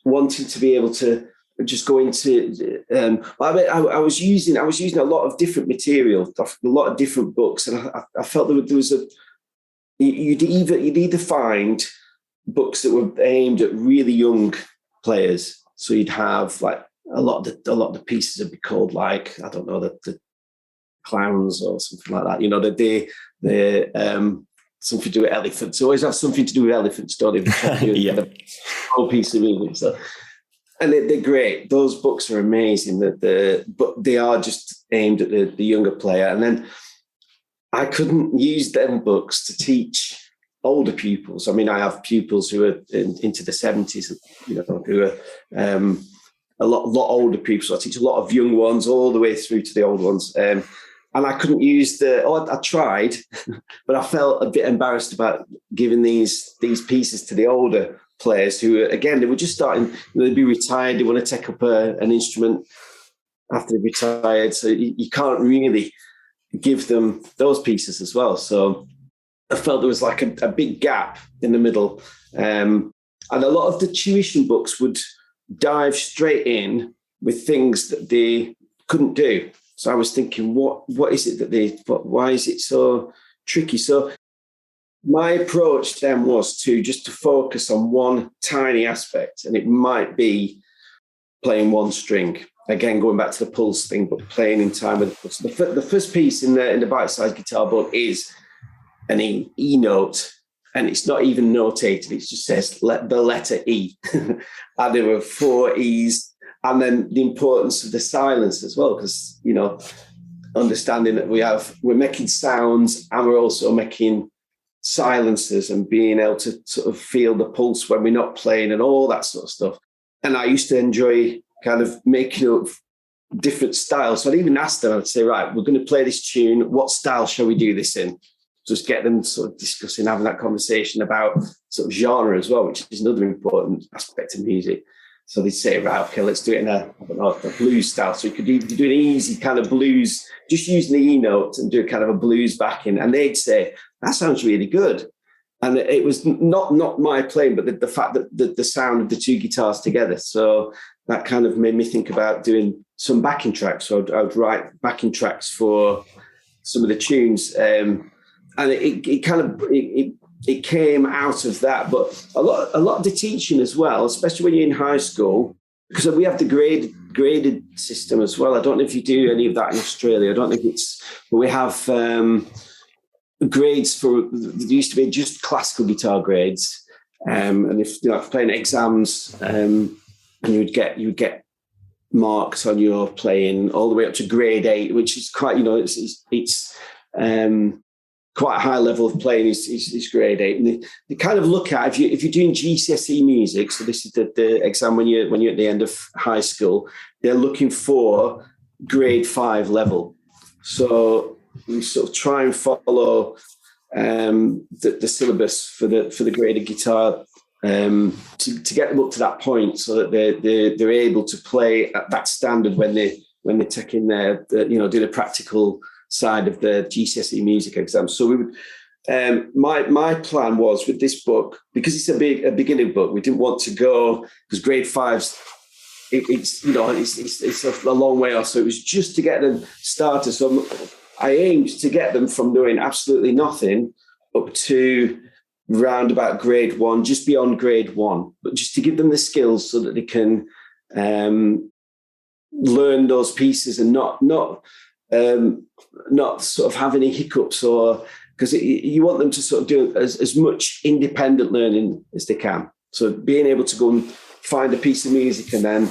wanting to be able to just go into. I was using a lot of different material, a lot of different books, and I felt there was you'd either find books that were aimed at really young players. So you'd have like a lot of the pieces would be called, like, I don't know, the clowns or something like that. They something to do with elephants. Always have something to do with elephants, don't they? Yeah. A whole piece of music. So, and they're great. Those books are amazing. But they are just aimed at the younger player. And then I couldn't use them books to teach older pupils. I mean, I have pupils who are into the 70s, who are a lot older people. So I teach a lot of young ones all the way through to the old ones. And I couldn't use I tried, but I felt a bit embarrassed about giving these pieces to the older players who, again, they were just starting, they'd be retired, they want to take up an instrument after they've retired. So you can't really give them those pieces as well. So I felt there was like a big gap in the middle. And a lot of the tuition books would dive straight in with things that they couldn't do. So I was thinking, what is it why is it so tricky? So my approach then was to focus on one tiny aspect, and it might be playing one string. again, going back to the pulse thing, but playing in time with the pulse. The first piece in the BiteSize Guitar book is an E note, and it's not even notated. It just says the letter E. And there were 4 E's. And then the importance of the silence as well, because, you know, understanding that we're making sounds and we're also making silences, and being able to sort of feel the pulse when we're not playing and all that sort of stuff. And I used to enjoy kind of making up different styles. So I'd even ask them, I'd say, right, we're going to play this tune. What style shall we do this in? Just get them sort of discussing, having that conversation about sort of genre as well, which is another important aspect of music. So they'd say, right, okay, let's do it in a blues style. So you could do an easy kind of blues, just using the E note and do kind of a blues backing. And they'd say, that sounds really good. And it was not my playing, but the fact that the sound of the 2 guitars together. So that kind of made me think about doing some backing tracks. So I'd write backing tracks for some of the tunes. And it came out of that. But a lot of the teaching as well, especially when you're in high school, because we have the graded system as well. I don't know if you do any of that in Australia. I don't think but we have grades for, there used to be just classical guitar grades. And if you're playing exams, and you would get marks on your playing all the way up to grade 8, which is quite, you know, it's quite a high level of playing is grade 8. And they kind of look at, if you're doing GCSE music, so this is the exam when you're at the end of high school, they're looking for grade 5 level. So we sort of try and follow the syllabus for the graded guitar to get them up to that point, so that they're able to play at that standard when they take in do the practical side of the GCSE music exam. So we would. My plan was with this book, because it's a beginning book, we didn't want to go, because grade 5's it's a long way off. So it was just to get them started. So I aimed to get them from doing absolutely nothing up to round about grade 1, just beyond grade 1, but just to give them the skills so that they can learn those pieces and not sort of have any hiccups, or because you want them to sort of do as much independent learning as they can. So being able to go and find a piece of music and then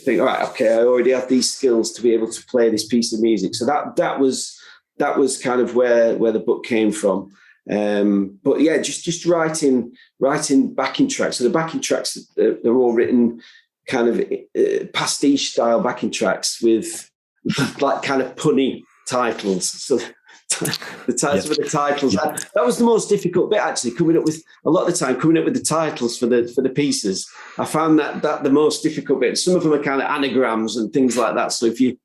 think, all right, okay, I already have these skills to be able to play this piece of music. So that was kind of where the book came from. But yeah, just writing backing tracks. So the backing tracks, they're all written kind of pastiche style backing tracks with like kind of punny titles. So the titles for the titles. Yep. That was the most difficult bit, actually, coming up with the titles for the pieces. I found that the most difficult bit. Some of them are kind of anagrams and things like that. So if you're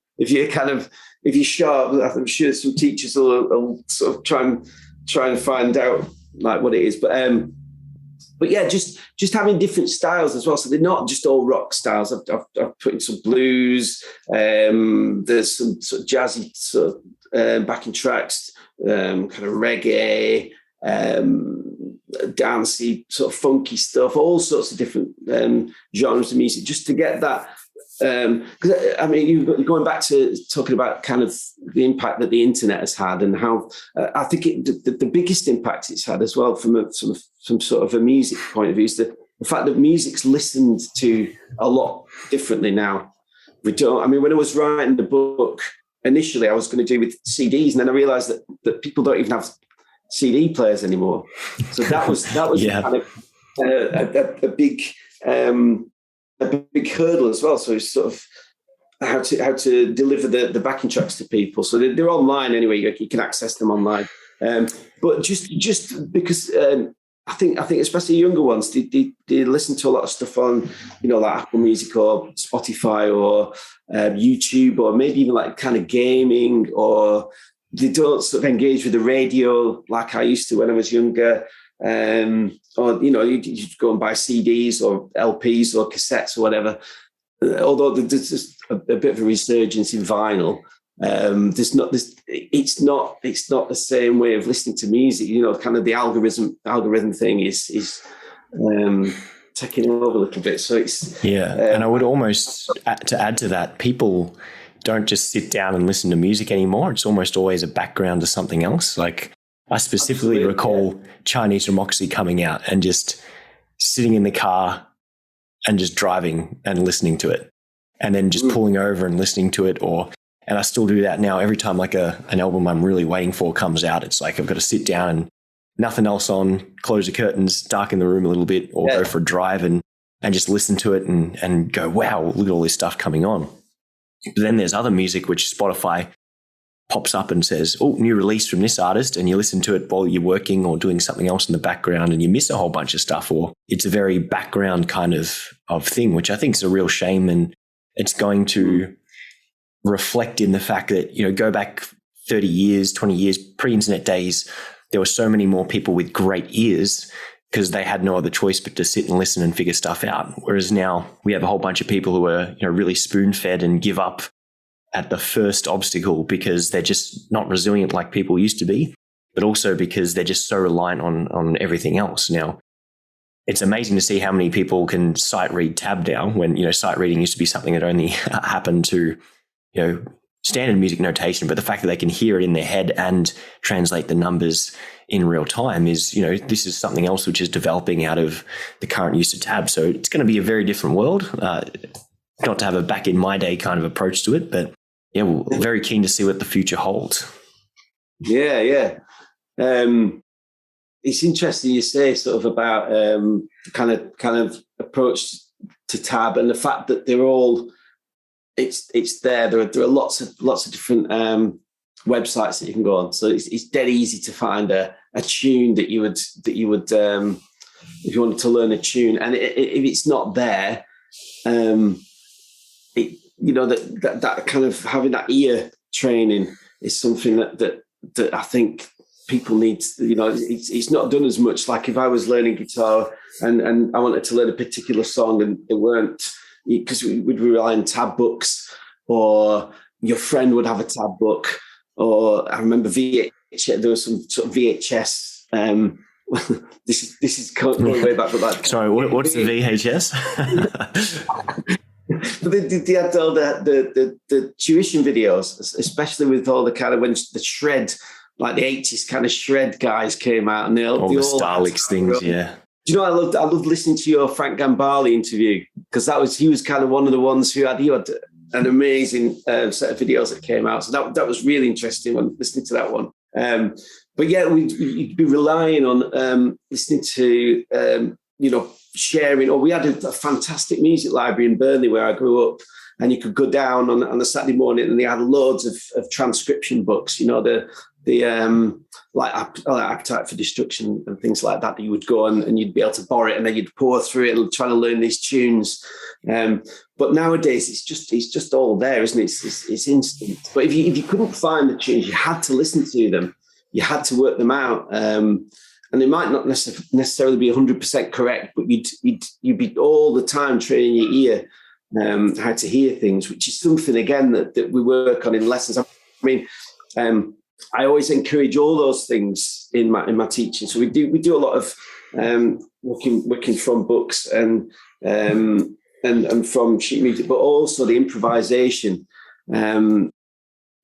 sharp, I'm sure some teachers will sort of try and find out like what it is. But yeah, just having different styles as well. So they're not just all rock styles. I've put in some blues. There's some sort of jazzy sort of backing tracks, kind of reggae, dancey, sort of funky stuff, all sorts of different genres of music, just to get that. Because I mean, you're going back to talking about kind of the impact that the internet has had, and how I think the biggest impact it's had as well from some sort of a music point of view is the fact that music's listened to a lot differently now. I mean, when I was writing the book initially, I was going to do with CDs, and then I realised that people don't even have CD players anymore. So that was yeah. Kind of a big. A big hurdle as well. So it's sort of how to deliver the backing tracks to people. So they're online anyway. You can access them online. But just because I think especially younger ones, they listen to a lot of stuff on, like Apple Music or Spotify or YouTube, or maybe even like kind of gaming, or they don't sort of engage with the radio like I used to when I was younger. Or you go and buy CDs or LPs or cassettes or whatever. Although there's just a bit of a resurgence in vinyl, it's not the same way of listening to music. Kind of the algorithm thing is taking over a little bit. So it's and I would almost to add to that, people don't just sit down and listen to music anymore. It's almost always a background to something else. Like I specifically recall Chinese democracy coming out and just sitting in the car and just driving and listening to it, and then just pulling over and listening to it. And I still do that now. Every time like an album I'm really waiting for comes out, it's like I've got to sit down and nothing else on, close the curtains, darken the room a little bit, or go for a drive and just listen to it and go, wow, look at all this stuff coming on. But then there's other music which Spotify pops up and says, oh, new release from this artist, and you listen to it while you're working or doing something else in the background and you miss a whole bunch of stuff, or it's a very background kind of thing, which I think is a real shame. And it's going to reflect in the fact that, go back 30 years, 20 years, pre-internet days, there were so many more people with great ears because they had no other choice but to sit and listen and figure stuff out. Whereas now we have a whole bunch of people who are, really spoon-fed and give up at the first obstacle because they're just not resilient like people used to be, but also because they're just so reliant on everything else. Now, it's amazing to see how many people can sight read tab down when, sight reading used to be something that only happened to, standard music notation, but the fact that they can hear it in their head and translate the numbers in real time is, this is something else which is developing out of the current use of tab. So it's going to be a very different world, not to have a back in my day kind of approach to it, but we're very keen to see what the future holds. Yeah. It's interesting you say sort of about kind of approach to tab and the fact that they're all, it's there. There are lots of different websites that you can go on. So it's dead easy to find a tune that you would if you wanted to learn a tune. And if it's not there, that kind of having that ear training is something that I think people need. It's not done as much. Like if I was learning guitar and I wanted to learn a particular song and it weren't, because we'd rely on tab books, or your friend would have a tab book, or I remember VHS. There was some sort of VHS. This is going way back, but like, sorry, what's the VHS? But they had all the tuition videos, especially with all the kind of when the shred, like the 80s kind of shred guys came out, and all the Starlix things, yeah. Do you know, I loved listening to your Frank Gambale interview, because he was kind of one of the ones who had an amazing set of videos that came out. So that was really interesting when listening to that one. But yeah, we'd be relying on listening to, sharing. Or we had a fantastic music library in Burnley where I grew up, and you could go down on a Saturday morning and they had loads of transcription books, like Appetite for Destruction and things like that you would go and you'd be able to borrow it, and then you'd pour through it and try to learn these tunes. But nowadays it's just all there, isn't it? It's instant. But if you couldn't find the tunes, you had to listen to them. You had to work them out. And they might not necessarily be 100% correct, but you'd be all the time training your ear how to hear things, which is something, again, that we work on in lessons. I mean, I always encourage all those things in my teaching. So we do a lot of working from books and from sheet music, but also the improvisation,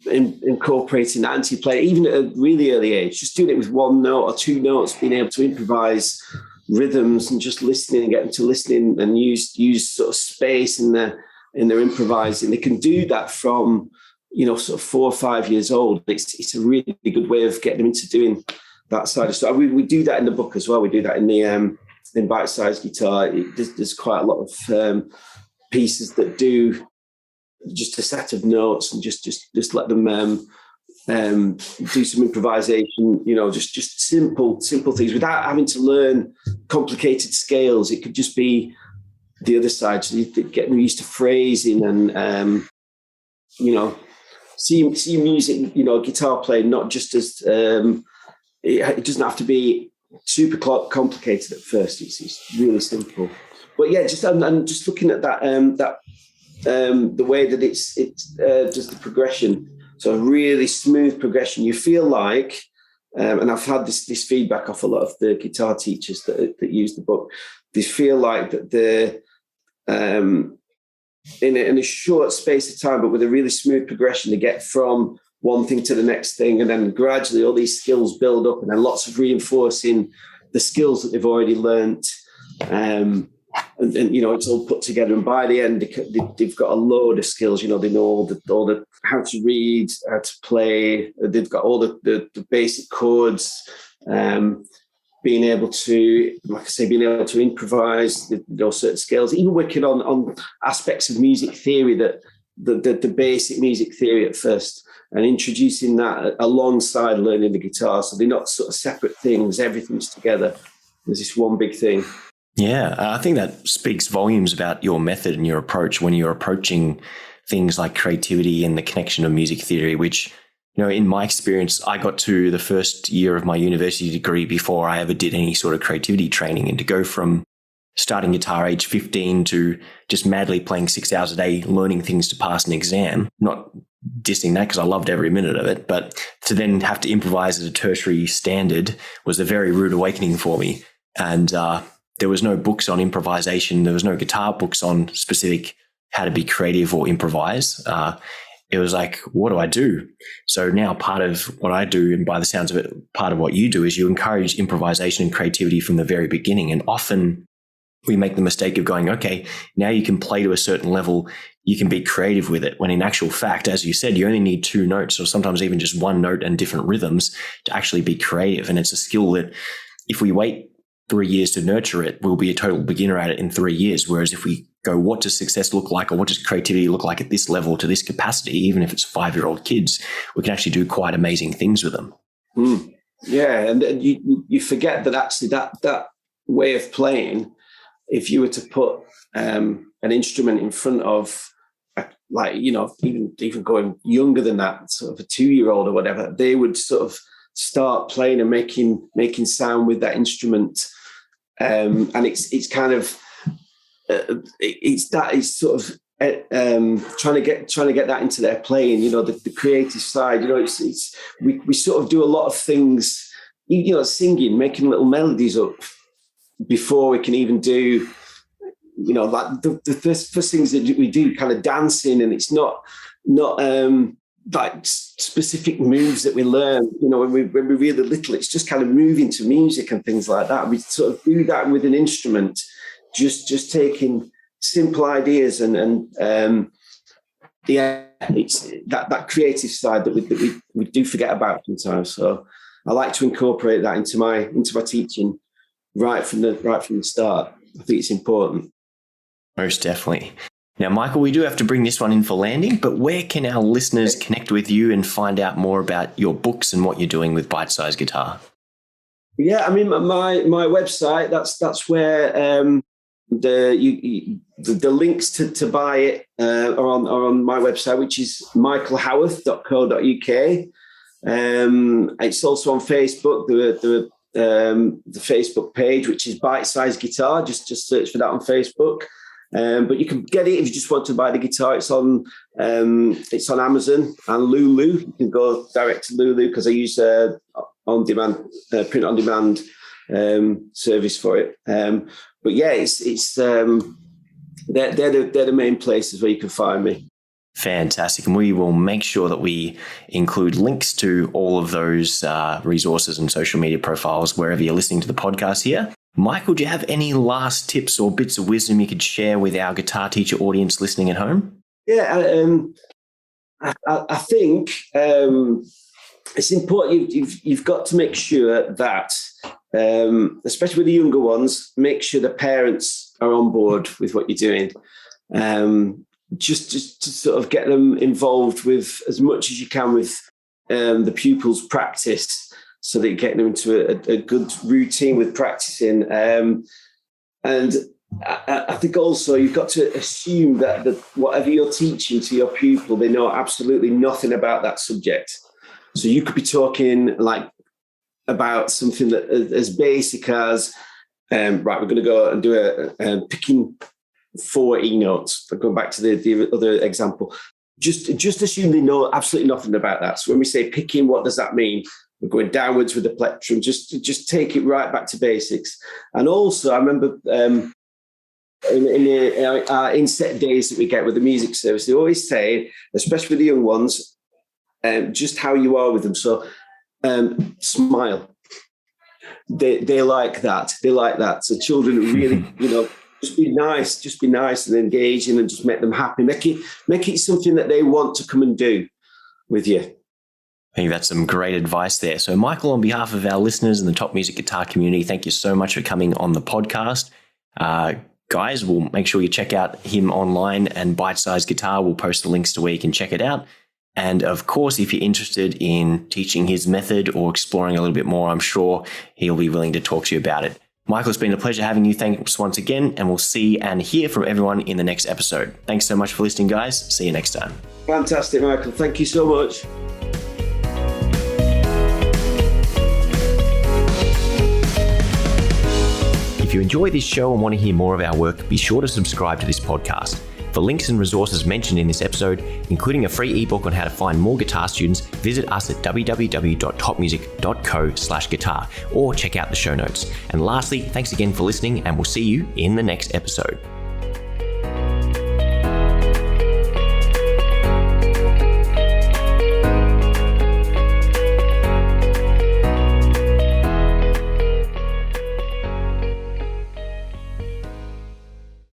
incorporating that into play, even at a really early age, just doing it with one note or two notes, being able to improvise rhythms and just listening and getting to listening and use sort of space in their improvising. They can do that from, sort of 4 or 5 years old. It's a really good way of getting them into doing that side of stuff. We do that in the book as well. We do that in the in BiteSize Guitar. There's quite a lot of pieces that do just a set of notes and just let them do some improvisation. Just simple things without having to learn complicated scales. It could just be the other side. So getting them used to phrasing and see music, guitar playing, not just as it doesn't have to be super complicated at first. It's really simple. But yeah, just looking at that the way that it's just the progression. So a really smooth progression. You feel like and I've had this feedback off a lot of the guitar teachers that use the book. They feel like that they're in a short space of time, but with a really smooth progression to get from one thing to the next thing, and then gradually all these skills build up, and then lots of reinforcing the skills that they've already learnt. And it's all put together, and by the end they've got a load of skills. They know all the how to read, how to play. They've got all the basic chords, being able to, like I say, being able to improvise, certain skills, even working on aspects of music theory, that the basic music theory at first, and introducing that alongside learning the guitar, so they're not sort of separate things. Everything's together. There's this one big thing. Yeah, I think that speaks volumes about your method and your approach when you're approaching things like creativity and the connection of music theory, which, in my experience, I got to the first year of my university degree before I ever did any sort of creativity training. And to go from starting guitar age 15 to just madly playing 6 hours a day, learning things to pass an exam, not dissing that because I loved every minute of it, but to then have to improvise at a tertiary standard was a very rude awakening for me. And there was no books on improvisation. There was no guitar books on specific how to be creative or improvise. It was like, what do I do? So now part of what I do, and by the sounds of it, part of what you do, is you encourage improvisation and creativity from the very beginning. And often we make the mistake of going, okay, now you can play to a certain level, you can be creative with it. When in actual fact, as you said, you only need 2 notes, or sometimes even just 1 note and different rhythms to actually be creative. And it's a skill that if we wait 3 years to nurture it, we'll be a total beginner at it in 3 years. Whereas if we go, what does success look like, or what does creativity look like at this level to this capacity, even if it's 5-year-old kids, we can actually do quite amazing things with them. Yeah, and you forget that actually that way of playing, if you were to put an instrument in front of, even going younger than that, sort of a 2-year-old or whatever, they would sort of start playing and making sound with that instrument, and it's kind of it's sort of trying to get that into their playing. The creative side. We sort of do a lot of things. Singing, making little melodies up before we can even do. Like the first things that we do, kind of dancing, and it's not like specific moves that we learn. When we're really little, it's just kind of moving to music and things like that. We sort of do that with an instrument, just taking simple ideas and it's that creative side that we do forget about sometimes. So I like to incorporate that into my teaching right from the start. I think it's important. Most definitely. Now, Michael, we do have to bring this one in for landing, but where can our listeners connect with you and find out more about your books and what you're doing with BiteSize Guitar? Yeah, I mean, my website, that's where the links to buy it are on my website, which is michaelhaworth.co.uk. It's also on Facebook, the Facebook page, which is BiteSize Guitar. Just search for that on Facebook. But you can get it if you just want to buy the guitar. It's on Amazon and Lulu. You can go direct to Lulu because I use on-demand print on demand service for it. But yeah, it's they're the main places where you can find me. Fantastic. And we will make sure that we include links to all of those resources and social media profiles wherever you're listening to the podcast here. Michael, do you have any last tips or bits of wisdom you could share with our guitar teacher audience listening at home? Yeah, I think it's important. You've got to make sure that, especially with the younger ones, make sure the parents are on board with what you're doing. Just to sort of get them involved with as much as you can with the pupils' practice, so that you're getting them into a good routine with practicing. And I think also you've got to assume that whatever you're teaching to your pupil, they know absolutely nothing about that subject. So you could be talking like about something that as basic as, right, we're going to go and do a picking 4 E notes. Going back to the other example, just assume they know absolutely nothing about that. So when we say picking, what does that mean? we're going downwards with the plectrum, just take it right back to basics. And also, I remember in our inset days that we get with the music service, they always say, especially with the young ones, just how you are with them. So smile. They like that. They like that. So children really, just be nice and engaging, and just make them happy. Make it something that they want to come and do with you. I think that's some great advice there. So Michael, on behalf of our listeners and the Top Music Guitar community, thank you so much for coming on the podcast. Guys, we'll make sure you check out him online, and BiteSize Guitar. We'll post the links to where you can check it out. And of course, if you're interested in teaching his method or exploring a little bit more, I'm sure he'll be willing to talk to you about it. Michael, it's been a pleasure having you. Thanks once again, and we'll see and hear from everyone in the next episode. Thanks so much for listening, guys. See you next time. Fantastic, Michael. Thank you so much. If you enjoy this show and want to hear more of our work, be sure to subscribe to this podcast. For links and resources mentioned in this episode, including a free ebook on how to find more guitar students, visit us at www.topmusic.co/guitar or check out the show notes. And lastly, thanks again for listening, and we'll see you in the next episode.